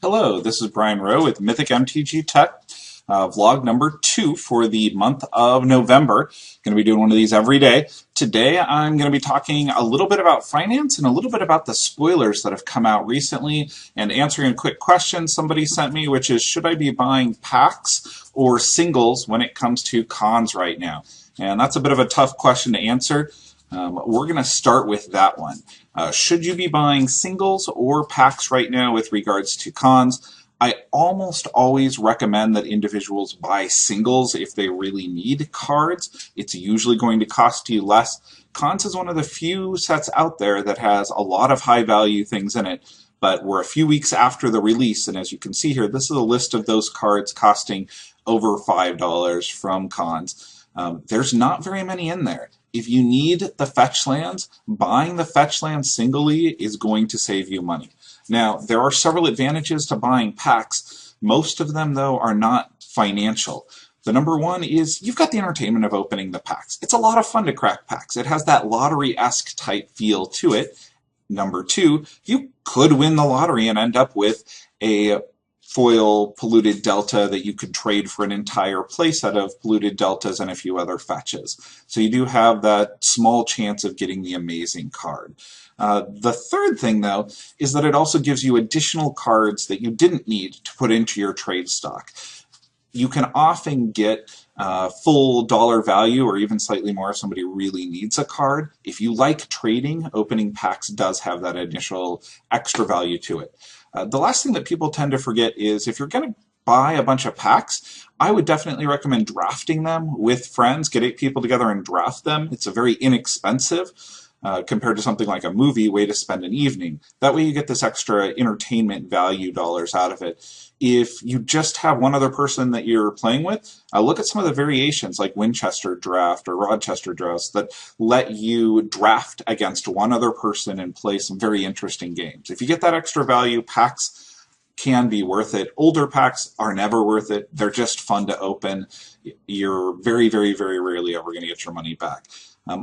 Hello, this is Brian Rowe with Mythic MTG Tech, vlog number 2 for the month of November. Going to be doing one of these every day. Today I'm going to be talking a little bit about finance and a little bit about the spoilers that have come out recently and answering a quick question somebody sent me, which is, should I be buying packs or singles when it comes to cons right now? And that's a bit of a tough question to answer. We're going to start with that one. Should you be buying singles or packs right now with regards to cons? I almost always recommend that individuals buy singles if they really need cards. It's usually going to cost you less. Cons is one of the few sets out there that has a lot of high value things in it, but we're a few weeks after the release, and as you can see here, this is a list of those cards costing over $5 from cons. There's not very many in there. If you need the fetch lands, buying the fetch lands singly is going to save you money. Now, there are several advantages to buying packs. Most of them, though, are not financial. The number one is you've got the entertainment of opening the packs. It's a lot of fun to crack packs. It has that lottery-esque type feel to it. Number two, you could win the lottery and end up with a foil polluted delta that you could trade for an entire playset of polluted deltas and a few other fetches. So you do have that small chance of getting the amazing card. The third thing, though, is that it also gives you additional cards that you didn't need to put into your trade stock. You can often get full dollar value or even slightly more if somebody really needs a card. If you like trading, opening packs does have that initial extra value to it. The last thing that people tend to forget is if you're going to buy a bunch of packs, I would definitely recommend drafting them with friends. Get 8 people together and draft them. It's a very inexpensive, compared to something like a movie, way to spend an evening. That way you get this extra entertainment value dollars out of it. If you just have one other person that you're playing with, look at some of the variations like Winchester draft or Rochester drafts that let you draft against one other person and play some very interesting games. If you get that extra value, packs can be worth it. Older packs are never worth it. They're just fun to open. You're very, very, very rarely ever going to get your money back.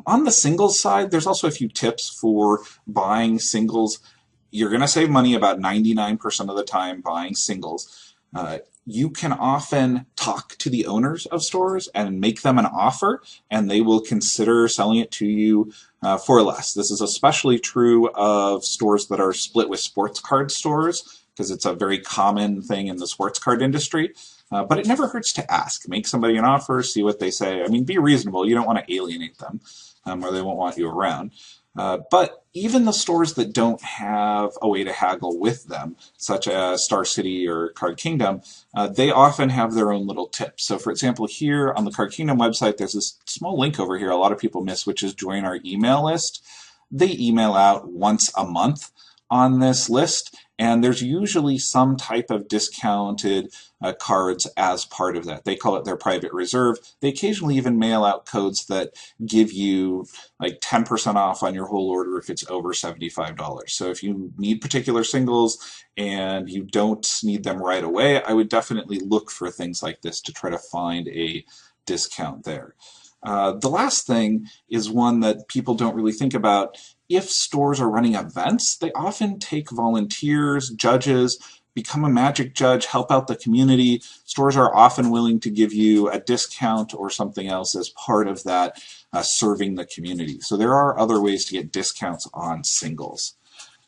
On the singles side, there's also a few tips for buying singles. You're going to save money about 99% of the time buying singles. You can often talk to the owners of stores and make them an offer, and they will consider selling it to you for less. This is especially true of stores that are split with sports card stores, because it's a very common thing in the sports card industry. But it never hurts to ask. Make somebody an offer, see what they say. I mean, be reasonable. You don't want to alienate them, or they won't want you around. But even the stores that don't have a way to haggle with them, such as Star City or Card Kingdom, they often have their own little tips. So for example, here on the Card Kingdom website, there's this small link over here a lot of people miss, which is join our email list. They email out once a month on this list, and there's usually some type of discounted cards as part of that. They call it their private reserve. They occasionally even mail out codes that give you like 10% off on your whole order if it's over $75. So if you need particular singles and you don't need them right away, I would definitely look for things like this to try to find a discount there. The last thing is one that people don't really think about. If stores are running events, they often take volunteers, judges, become a magic judge, help out the community. Stores are often willing to give you a discount or something else as part of that serving the community. So there are other ways to get discounts on singles.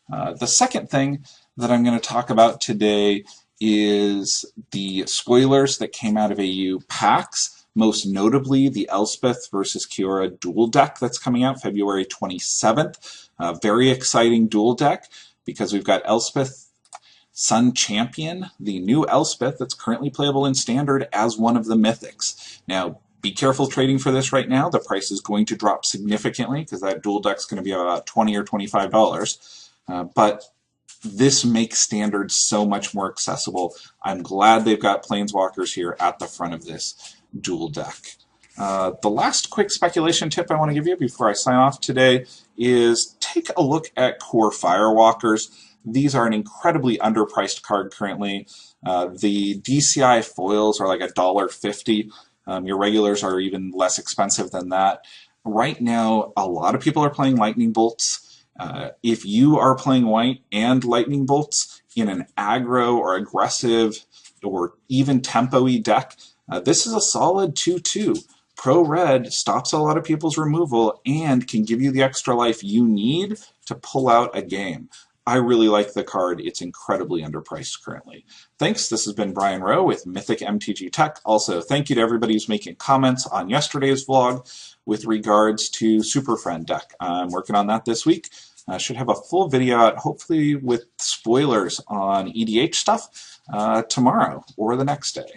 The second thing that I'm going to talk about today is the spoilers that came out of AU packs. Most notably, the Elspeth versus Kiora dual deck that's coming out February 27th. A very exciting dual deck because we've got Elspeth Sun Champion, the new Elspeth that's currently playable in Standard as one of the Mythics. Now, be careful trading for this right now. The price is going to drop significantly because that dual deck's going to be about $20 or $25. But this makes Standard so much more accessible. I'm glad they've got Planeswalkers here at the front of this dual deck. The last quick speculation tip I want to give you before I sign off today is take a look at Kor Firewalkers. These are an incredibly underpriced card currently. The DCI foils are like $1.50. Your regulars are even less expensive than that. Right now, a lot of people are playing lightning bolts. If you are playing white and lightning bolts in an aggro or aggressive or even tempo-y deck, this is a solid 2-2. Pro Red stops a lot of people's removal and can give you the extra life you need to pull out a game. I really like the card. It's incredibly underpriced currently. Thanks. This has been Brian Rowe with Mythic MTG Tech. Also, thank you to everybody who's making comments on yesterday's vlog with regards to Super Friend deck. I'm working on that this week. I should have a full video out, hopefully with spoilers on EDH stuff, tomorrow or the next day.